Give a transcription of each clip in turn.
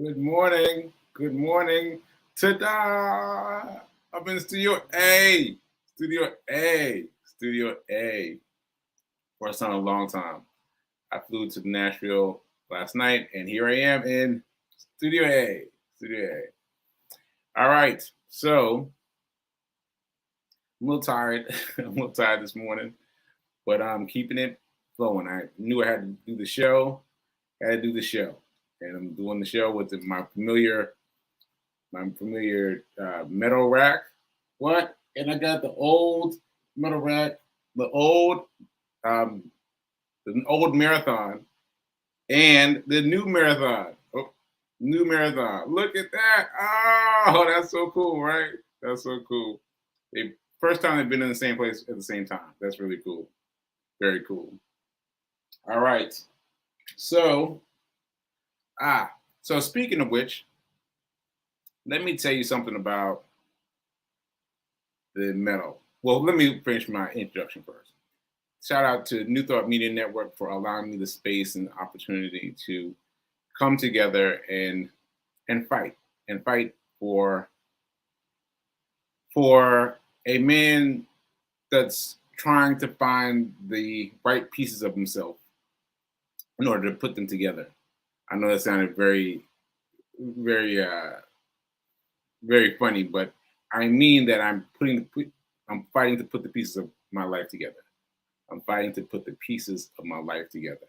Good morning. Good morning. Ta-da! Up in Studio A. Studio A. Studio A. First time in a long time. I flew to Nashville last night, and here I am in Studio A. Studio A. All right. So I'm a little tired. I'm a little tired this morning, but I'm keeping it flowing. I knew I had to do the show. I had to do the show, and I'm doing the show with my familiar metal rack. What? And I got the old metal rack, the um, old marathon, and the new marathon. Oh, new marathon. Look at that! Oh, that's so cool, right? That's so cool. They first time they've been in the same place at the same time. That's really cool. Very cool. All right. So ah, so speaking of which, let me tell you something about the metal. Well, let me finish my introduction first. Shout out to New Thought Media Network for allowing me the space and opportunity to come together and fight for a man that's trying to find the right pieces of himself in order to put them together. I know that sounded very very funny, but I mean that I'm fighting to put the pieces of my life together. I'm fighting to put the pieces of my life together.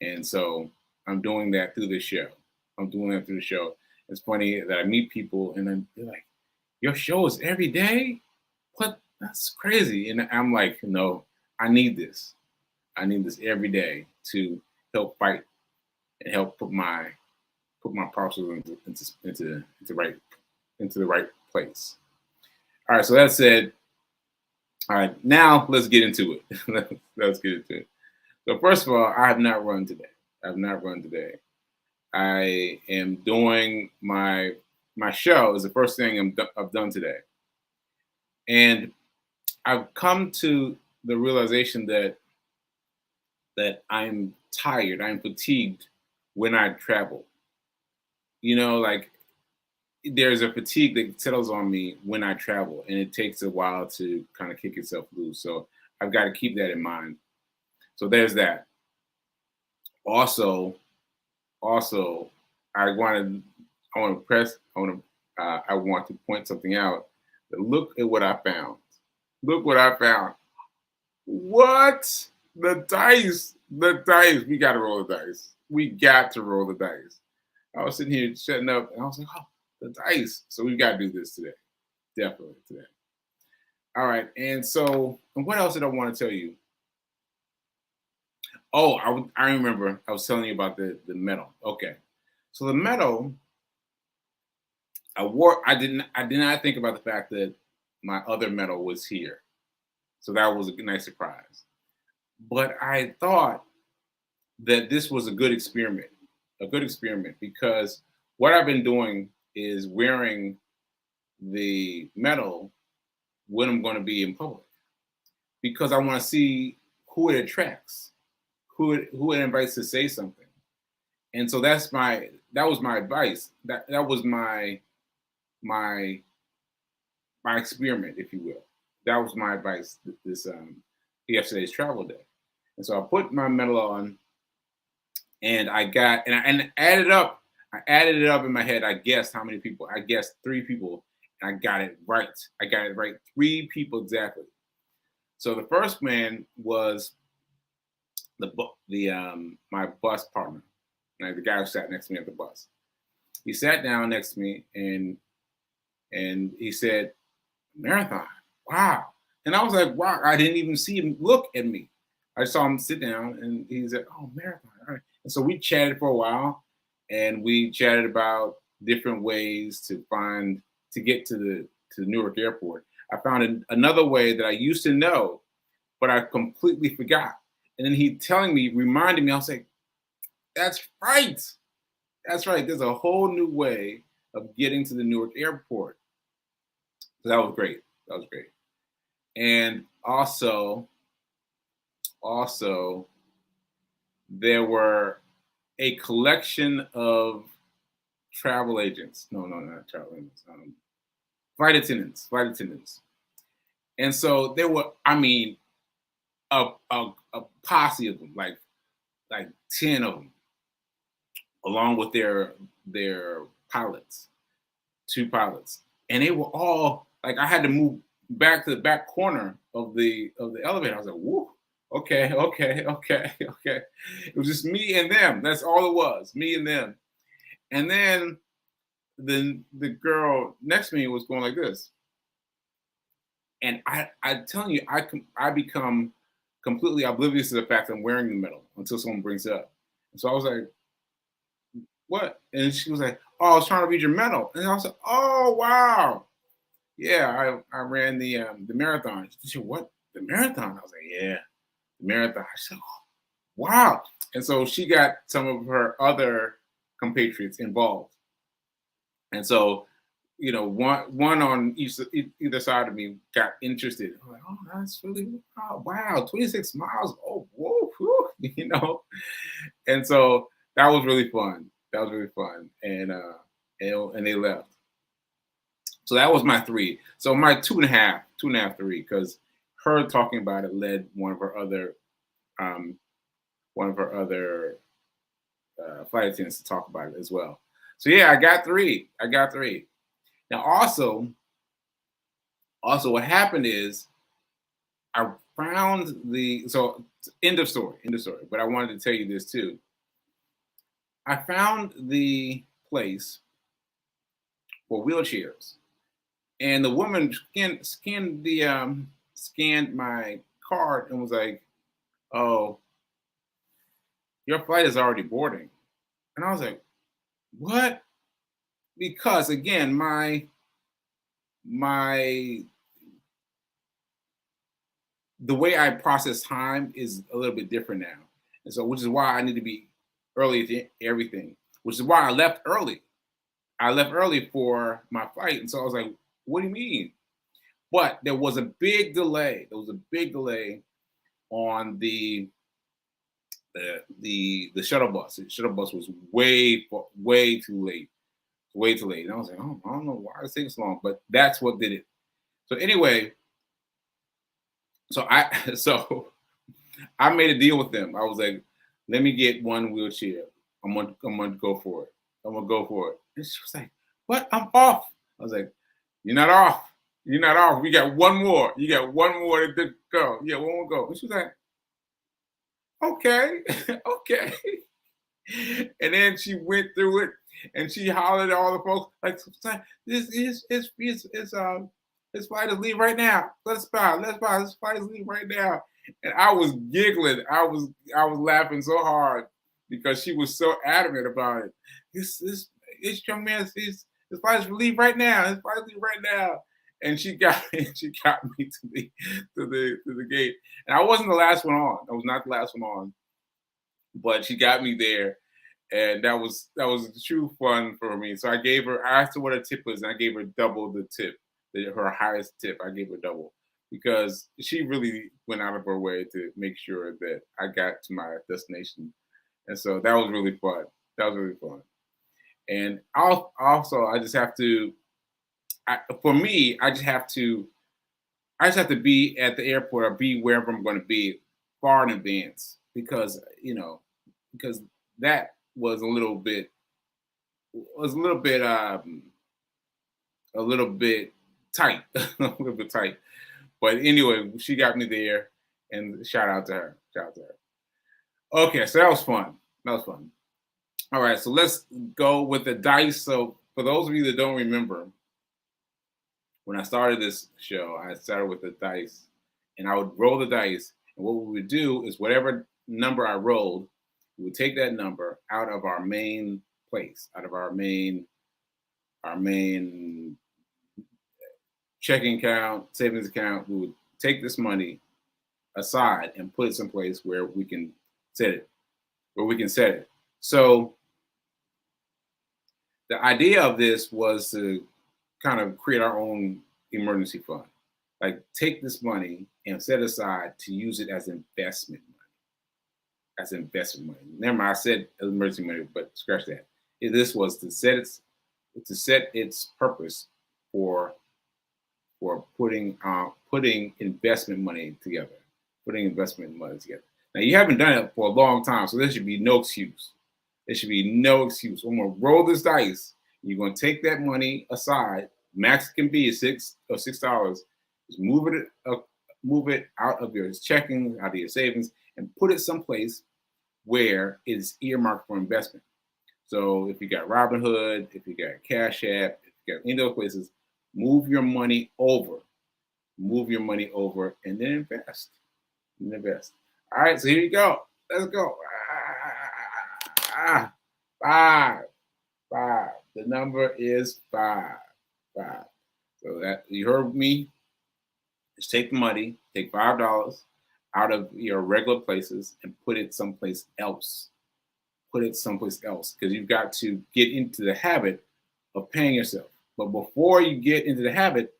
And so I'm doing that through the show. I'm doing that through the show. It's funny that I meet people and then they're like, your show is every day? What? That's crazy. And I'm like, no, I need this. I need this every day to help fight and help put my parcels into the right place. All right, so that said, all right, now let's get into it. Let's get into it. So first of all, I have not run today. I have not run today. I am doing my show is the first thing I've done today, and I've come to the realization that I'm tired, I'm fatigued when I travel. Like there's a fatigue that settles on me when I travel, and it takes a while to kind of kick itself loose. So I've got to keep that in mind. So there's that. Also, also, I want to I want to press I want to point something out. Look at what I found. Look what I found. What? The dice. The dice. We got to roll the dice. We got to roll the dice. I was sitting here setting up, and I was like, oh, the dice. So we got to do this today. Definitely today. All right. And what else did I want to tell you? Oh, I remember I was telling you about the metal. Okay. So the metal, I did not think about the fact that my other metal was here. So that was a nice surprise. But I thought that this was a good experiment because what I've been doing is wearing the metal when I'm going to be in public because I want to see who it attracts, who it invites to say something. And so that was my advice. That was my my experiment, if you will. That was my advice this yesterday's travel day. And so I put my medal on, and I added up. I added it up in my head. I guessed how many people. I guessed 3 people, and I got it right. I got it right. 3 people exactly. So the first man was the my bus partner, like the guy who sat next to me at the bus. He sat down next to me and he said, "Marathon, wow!" And I was like, "Wow!" I didn't even see him look at me. I saw him sit down, and he said, "Oh, marathon!" All right. And so we chatted for a while, and we chatted about different ways to get to the Newark airport. I found another way that I used to know, but I completely forgot. And then he telling me, reminded me. I was like, "That's right. That's right. There's a whole new way of getting to the Newark airport." So that was great. That was great. And also there were a collection of travel agents. No, no, not travel agents. Flight attendants, flight attendants. And so there were, I mean, a posse of them, like 10 of them, along with their pilots, two pilots, and they were all like, I had to move back to the back corner of the elevator. I was like, whoa, okay, okay, okay, okay. It was just me and them. That's all it was, me and them. And then the girl next to me was going like this, and I'm telling you, I become completely oblivious to the fact that I'm wearing the medal until someone brings it up. And so I was like, what? And she was like, oh, I was trying to read your medal. And I was like, oh, wow. Yeah, I ran the marathon. She said, what? The marathon? I was like, yeah, the marathon. I said, oh, wow. And so she got some of her other compatriots involved. And so, one on either side of me got interested. I'm like, oh, that's really, oh, wow, 26 miles. Oh, whoa, whew, And so that was really fun. That was really fun. And they left. So that was my three. So my two and a half, three, because her talking about it led um, one of her other flight attendants to talk about it as well. So yeah, I got three. Now also what happened is I found end of story. But I wanted to tell you this too. I found the place for wheelchairs, and the woman scanned my card and was like, "Oh, your flight is already boarding." And I was like, "What?" Because again, my the way I process time is a little bit different now, and so which is why I need to be early to everything. Which is why I left early. I left early for my flight, and so I was like, "What do you mean?" But there was a big delay. There was a big delay on the shuttle bus. The shuttle bus was way too late, way too late. And I was like, oh, I don't know why it's taking so long, but that's what did it. So anyway, so I so I made a deal with them. I was like, let me get one wheelchair. I'm gonna go for it. I'm gonna go for it. And she was like, what? I'm off. I was like, you're not off. You're not off. We got one more. You got one more to go. Yeah, one more go. And she was like, okay, okay. And then she went through it and she hollered at all the folks like, this is his flight is leave right now. Let's buy. This flight is leave right now. And I was giggling. I was laughing so hard because she was so adamant about it. This young man, his flight is leave right now. His flight is leave right now. And she got me to the gate. And I wasn't the last one on. I was not the last one on, but she got me there, and that was true fun for me. So I asked her what her tip was, and I gave her double the tip, her highest tip. I gave her double because she really went out of her way to make sure that I got to my destination, and so that was really fun. And also, I just have to. For me, I just have to be at the airport or be wherever I'm going to be far in advance because that was a little bit tight, a little bit tight. But anyway, she got me there, and shout out to her. Okay, so that was fun. All right, so let's go with the dice. So for those of you that don't remember, when I started this show, I started with the dice, and I would roll the dice. And what we would do is whatever number I rolled, we would take that number out of our main place, out of our main checking account, savings account. We would take this money aside and put it someplace where we can set it. So the idea of this was to kind of create our own emergency fund. Like take this money and set aside to use it as investment money. Never mind, I said emergency money, but scratch that. This was to set its purpose for putting investment money together, putting investment money together. Now you haven't done it for a long time, so there should be no excuse. There should be no excuse. I'm gonna roll this dice. You're gonna take that money aside. Max can be $6. Just move it out of your checking, out of your savings, and put it someplace where it's earmarked for investment. So if you got Robinhood, if you got Cash App, if you got any of those places, move your money over. Move your money over and then invest. And invest. All right, so here you go. Let's go. Five. The number is five. So that you heard me. Just take the money, take $5 out of your regular places and put it someplace else. Put it someplace else because you've got to get into the habit of paying yourself. But before you get into the habit,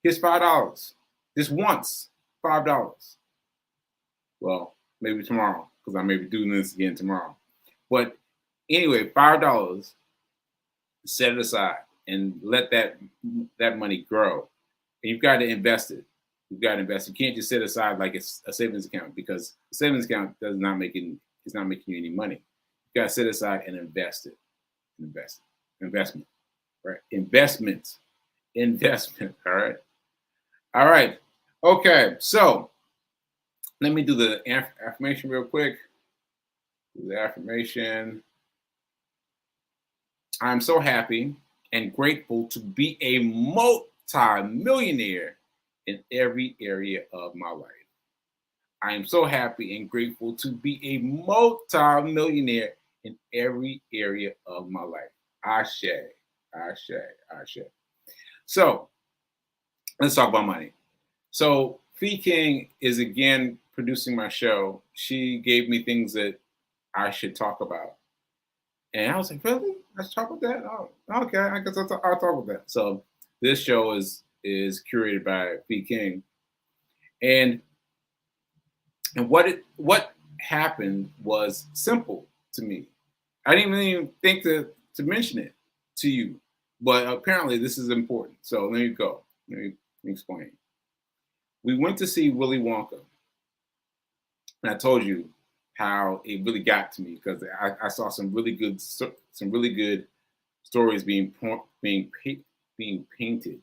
here's $5. Just once, $5. Well, maybe tomorrow because I may be doing this again tomorrow. But anyway, $5, set it aside and let that money grow. And you've got to invest it. You've got to invest. You can't just set aside like it's a savings account because a savings account it's not making you any money. You got to set aside and invest it. Investment. Right? Investment. All right. Okay. So let me do the affirmation real quick. The affirmation. I'm so happy and grateful to be a multi-millionaire in every area of my life. I am so happy and grateful to be a multi-millionaire in every area of my life. Ashe. So let's talk about money. So Fee King is again producing my show. She gave me things that I should talk about. And I was like, really? Let's talk about that? Oh, okay, I guess I'll talk about that. So this show is curated by Fee King. And what happened was simple to me. I didn't even think to mention it to you, but apparently this is important. So let me go. Let me explain. We went to see Willy Wonka, and I told you how it really got to me because I saw some really good stories being painted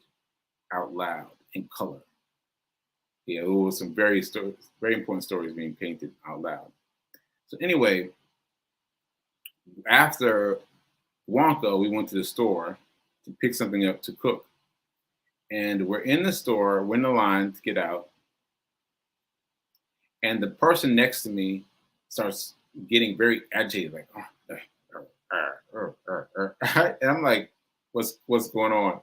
out loud in color. Yeah, it was some very important stories being painted out loud. So anyway, after Wonka, we went to the store to pick something up to cook. And we're in the store, we're in the line to get out. And the person next to me starts getting very agitated, like, and I'm like, what's going on?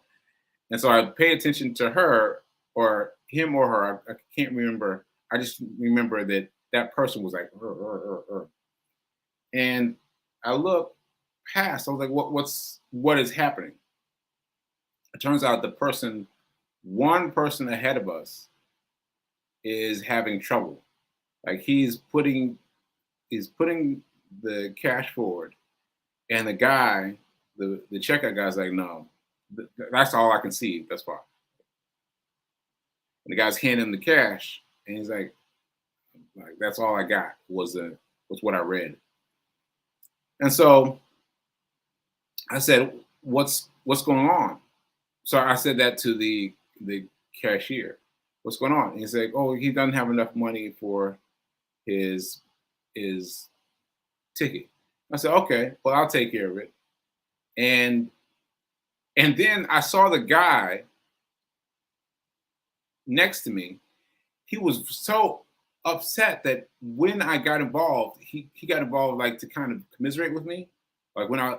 And so I pay attention to her or him or her. I can't remember. I just remember that person was like, and I look past. I was like, what is happening? It turns out one person ahead of us is having trouble. Like he's putting the cash forward, and the guy, the checkout guy's like, no, that's all I can see thus far. And the guy's handing him the cash, and he's like that's all I got was what I read. And so I said, what's going on? So I said that to the cashier. What's going on? And he's like, oh, he doesn't have enough money for his ticket. I said, okay, well, I'll take care of it. And then I saw the guy next to me. He was so upset that when I got involved, he got involved like to kind of commiserate with me. Like when I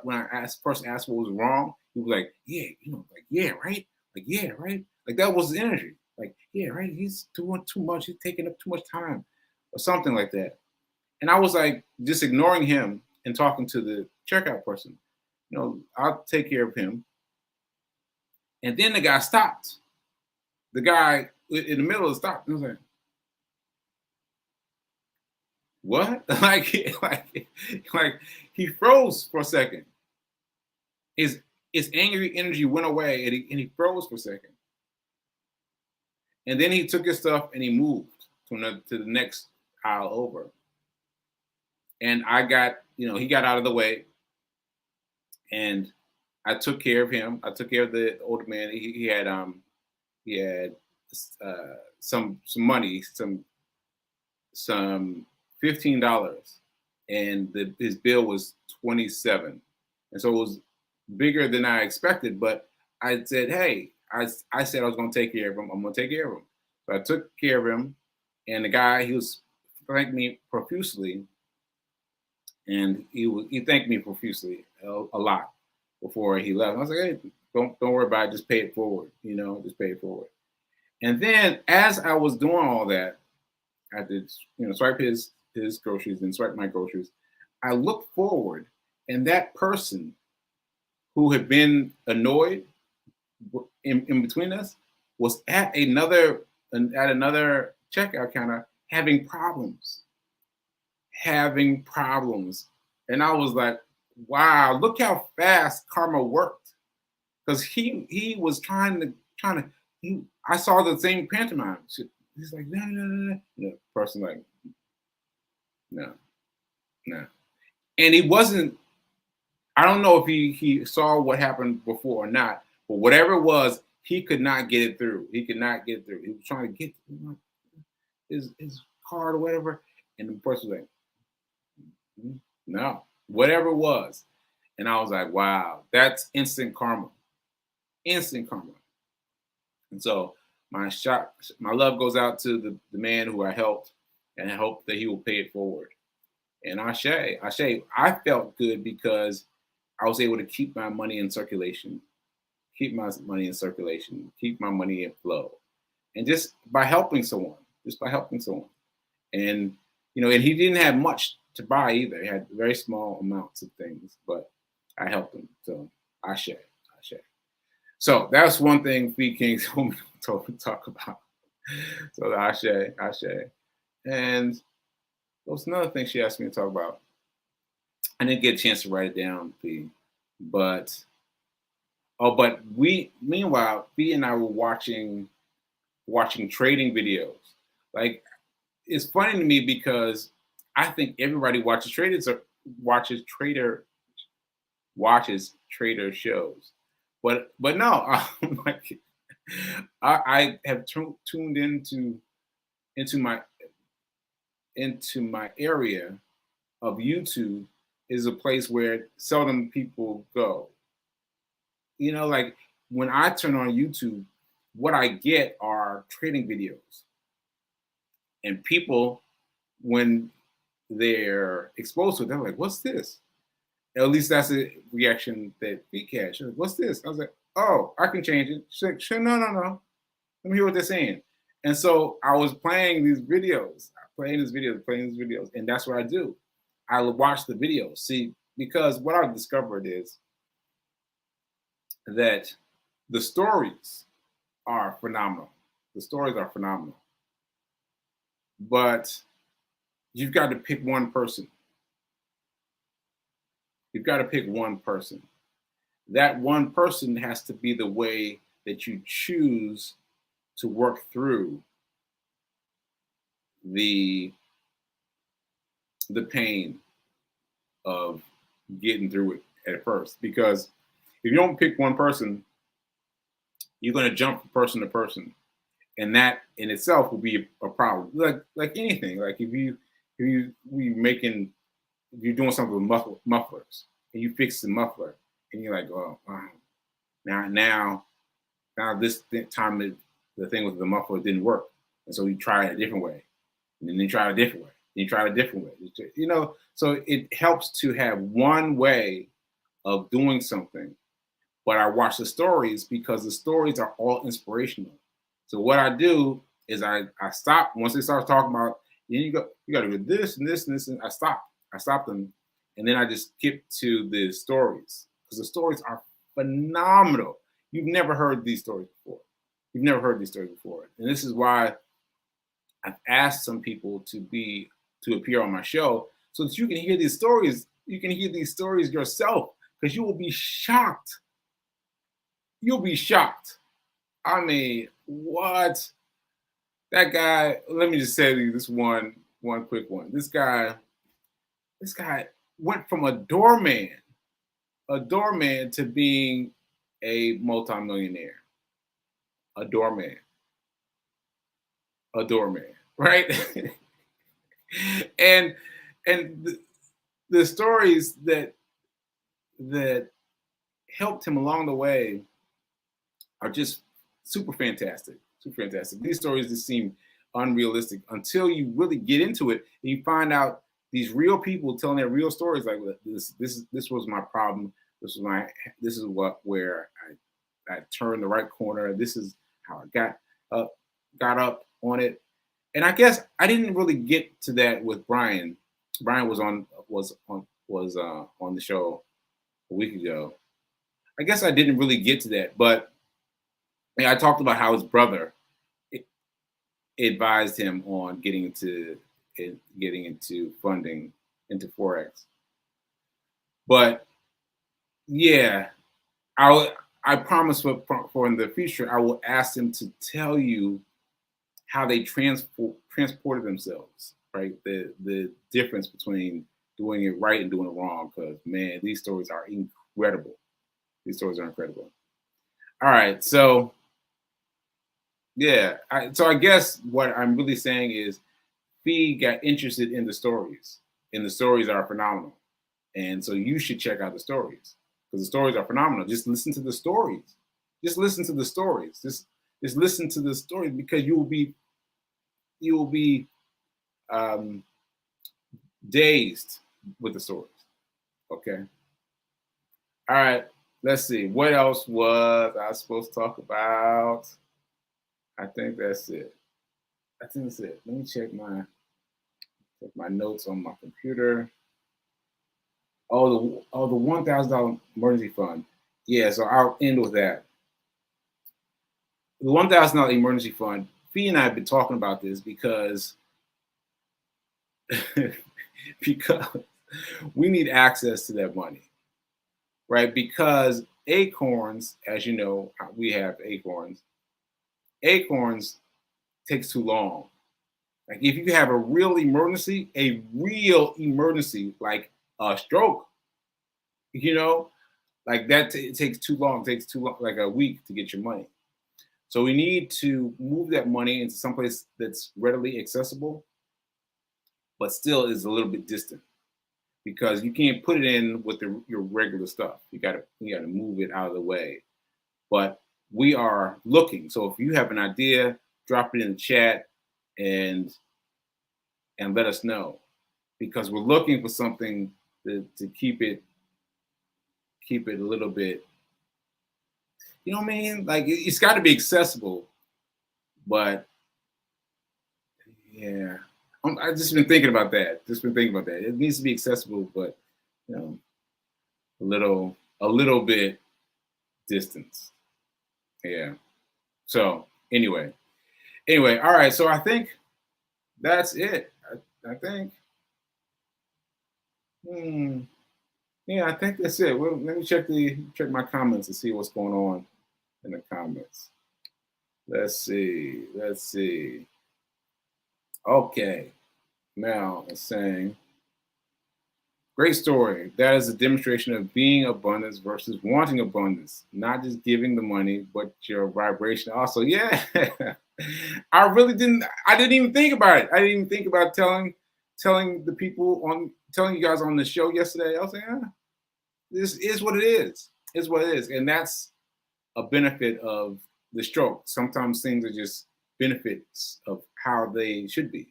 person asked what was wrong, he was like, yeah, like, yeah, right? Like, yeah, right? Like that was his energy. Like, yeah, right? He's doing too much. He's taking up too much time or something like that. And I was like just ignoring him and talking to the checkout person. I'll take care of him. And then the guy stopped. The guy in the middle of the stop. I was like, what? like he froze for a second. his angry energy went away, and he froze for a second. And then he took his stuff and he moved to the next aisle over. And I got, he got out of the way, and I took care of him. I took care of the older man. He had some money, some $15, and his bill was 27, and so it was bigger than I expected. But I said, hey, I said I was going to take care of him. I'm going to take care of him. So I took care of him, and the guy, he thanked me profusely, and he thanked me profusely a lot before he left. I was like, hey, don't worry about it. Just pay it forward. Just pay it forward. And then as I was doing all that, I did, swipe his groceries and swipe my groceries. I looked forward, and that person who had been annoyed in between us was at another checkout counter having problems. And I was like, wow, look how fast karma worked. Because he was trying to I saw the same pantomime. He's like, no. The person like, no. And he wasn't, I don't know if he saw what happened before or not, but whatever it was, he could not get it through. He was trying to get his card or whatever. And the person was like, no, whatever it was. And I was like, wow, that's instant karma. Instant karma. And so my love goes out to the man who I helped, and I hope that he will pay it forward. And Ashe, I felt good because I was able to keep my money in circulation, keep my money in flow. And just by helping someone. And, and he didn't have much to buy either. He had very small amounts of things, but I helped him. So Ashe. So that's one thing we Kings told me to talk about. So the Ashe. And there was another thing she asked me to talk about. I didn't get a chance to write it down, P. But meanwhile, P and I were watching trading videos. Like, it's funny to me because I think everybody watches trader shows. But no, like, I have tuned into my area of YouTube is a place where seldom people go. Like when I turn on YouTube, what I get are trading videos. And people, when they're exposed to it, they're like, what's this? At least that's a reaction that we catch. Like, what's this? I was like, oh, I can change it. She's like, sure, no. Let me hear what they're saying. And so I was playing these videos, and that's what I do. I watch the videos. See, because what I've discovered is that the stories are phenomenal. But you've got to pick one person. That one person has to be the way that you choose to work through the pain of getting through it at first. Because if you don't pick one person, you're going to jump from person to person, and that in itself will be a problem. Like anything. Like if you're doing something with mufflers, and you fix the muffler, and you're like, oh, now this time the thing with the muffler didn't work, and so you try it a different way, and then you try it a different way, and you try it a different way. So it helps to have one way of doing something. But I watch the stories because the stories are all inspirational. So what I do is I stop once they start talking about you got to do this and this and this, and I stop them, and then I just skip to the stories because the stories are phenomenal. You've never heard these stories before. And this is why I've asked some people to appear on my show so that you can hear these stories. You can hear these stories yourself because you will be shocked. You'll be shocked. I mean, what? That guy, let me just say to you this one quick one. This guy went from a doorman to being a multimillionaire. A doorman. A doorman, right? and and the stories that helped him along the way are just super fantastic. Super fantastic. These stories just seem unrealistic until you really get into it and you find out these real people telling their real stories. Like this was my problem. This is what where I turned the right corner. This is how I got up on it. And I guess I didn't really get to that with Brian. Brian was on the show a week ago. I guess I didn't really get to that, but I talked about how his brother advised him on getting into funding into forex. But yeah, I promise for in the future I will ask them to tell you how they transported themselves, right? The difference between doing it right and doing it wrong. Because man, these stories are incredible. These stories are incredible. All right, so yeah, so I guess what I'm really saying is Fee got interested in the stories, and the stories are phenomenal. And so you should check out the stories because the stories are phenomenal. Just listen to the stories. Just listen to the stories. Just listen to the stories because you will be um, dazed with the stories. Okay. All right. Let's see. What else was I supposed to talk about? I think that's it. I think that's it. Let me check my notes on my computer. The $1,000 emergency fund. Yeah, so I'll end with that. The $1,000 emergency fund. Fee and I have been talking about this because because we need access to that money, right? Because Acorns, as you know, we have Acorns. Acorns takes too long. Like if you have a real emergency, like a stroke, you know, like that it takes too long. It takes too long, like a week to get your money. So we need to move that money into someplace that's readily accessible, but still is a little bit distant because you can't put it in with your regular stuff. You gotta move it out of the way. But we are looking. So if you have an idea, drop it in the chat and let us know because we're looking for something to keep it a little bit. You know what I mean? Like it's got to be accessible, but yeah, I've just been thinking about that. It needs to be accessible, but you know, a little bit distance. Yeah. So anyway, all right. So I think that's it. I think. Yeah, I think that's it. Well, let me check my comments and see what's going on in the comments. Let's see. Okay. Mel is saying, great story. That is a demonstration of being abundance versus wanting abundance. Not just giving the money, but your vibration also. Yeah. I didn't even think about it. I didn't even think about telling telling you guys on the show yesterday. I was like, this is what it is. It's what it is. And that's a benefit of the stroke. Sometimes things are just benefits of how they should be.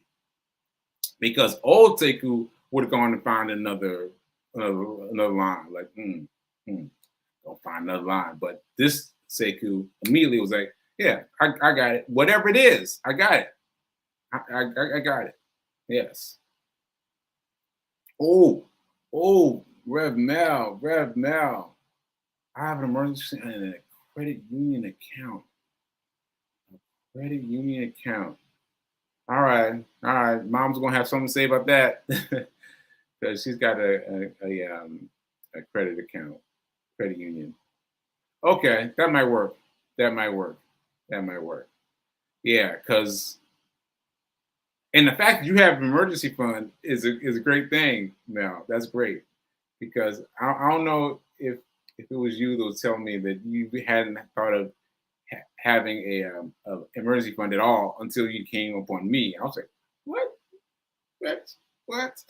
Because old Sekou would have gone and find another line, like, don't find another line. But this Sekou immediately was like, yeah, I got it. Whatever it is, I got it. I got it. Yes. Oh, Rev Mel. I have an emergency and a credit union account. All right. Mom's gonna have something to say about that because she's got a credit account. credit union. Okay, that might work. That might work. That might work. Yeah, because and the fact that you have an emergency fund is a great thing. Now that's great because I don't know if it was you that was telling me that you hadn't thought of having a emergency fund at all until you came upon me. I was like, what? What? What?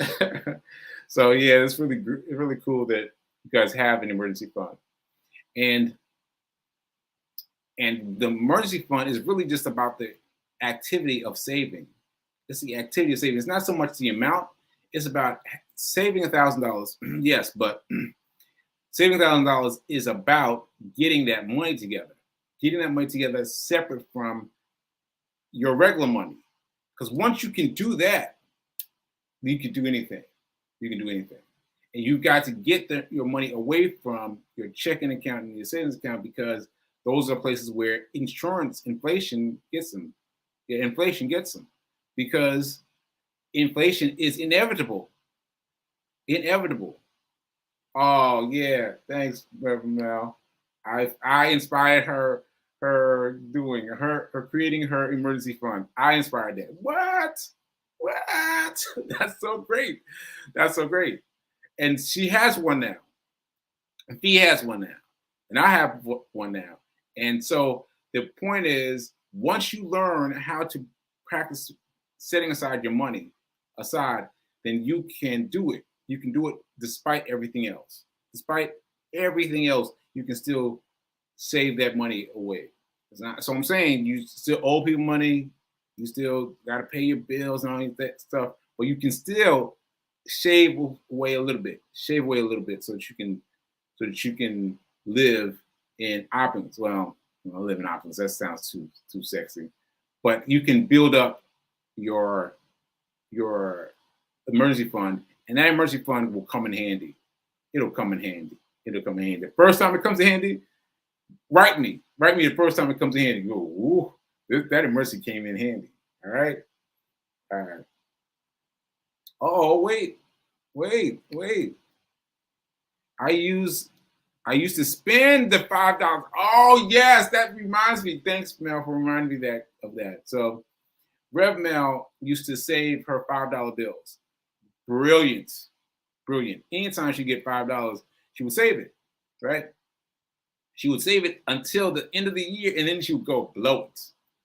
So yeah, it's really cool that you guys have an emergency fund, and the emergency fund is really just about the activity of saving. It's the activity of saving. It's not so much the amount. It's about saving $1,000. Yes, but saving $1,000 is about getting that money together. Getting that money together separate from your regular money. Because once you can do that, you can do anything. You can do anything. And you've got to get your money away from your checking account and your savings account because those are places where inflation gets them. Yeah, inflation gets them because inflation is inevitable. Inevitable. Oh yeah, thanks, Reverend Mel. I inspired her creating her emergency fund. I inspired that. What? What? That's so great. That's so great. And she has one now. He has one now, and I have one now. And so the point is, once you learn how to practice setting aside your money aside, then you can do it. You can do it despite everything else. Despite everything else, you can still save that money away. So I'm saying you still owe people money. You still got to pay your bills and all that stuff, but you can still shave away a little bit. Shave away a little bit so that you can live in opulence. Well, live in opulence. That sounds too sexy, but you can build up your emergency fund, and that emergency fund will come in handy. It'll come in handy. It'll come in handy. The first time it comes in handy, write me the first time it comes in handy. Go, ooh, that emergency came in handy. All right. Oh, wait. I used to spend the $5. Oh yes, that reminds me. Thanks, Mel, for reminding me of that. So Rev Mel used to save her $5 bills. Brilliant. Anytime she get $5, she would save it, right? She would save it until the end of the year, and then she would go blow it.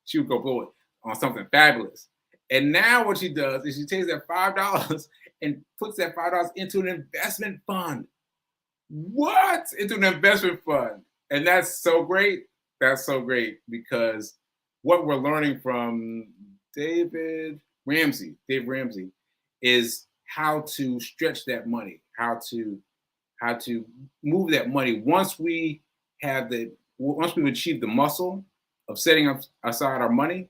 She would go blow it on something fabulous. And now what she does is she takes that $5 and puts that $5 into an investment fund. What? Into an investment fund. And that's so great. That's so great because what we're learning from Dave Ramsey, is how to stretch that money, how to move that money. Once we've achieved the muscle of setting aside our money,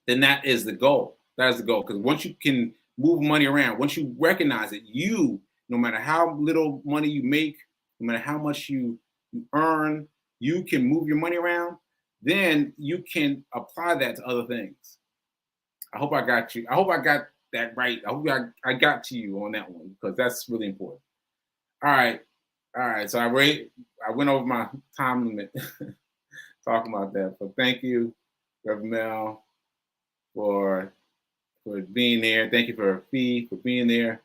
then that is the goal. That is the goal. Because once you can move money around, once you recognize it, no matter how little money you make, no matter how much you earn, you can move your money around, then you can apply that to other things. I hope I got you. I hope I got that right. I hope I got to you on that one because that's really important. All right. So I went over my time limit talking about that. But thank you, Reverend Mel, for being there. Thank you for Fee for being there.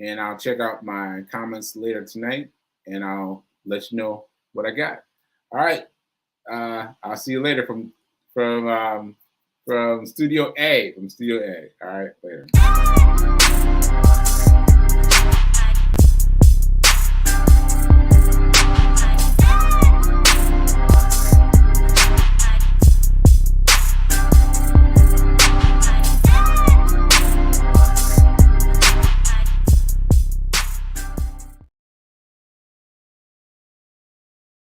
And I'll check out my comments later tonight, and I'll let you know what I got. All right. I'll see you later from Studio A. All right, later.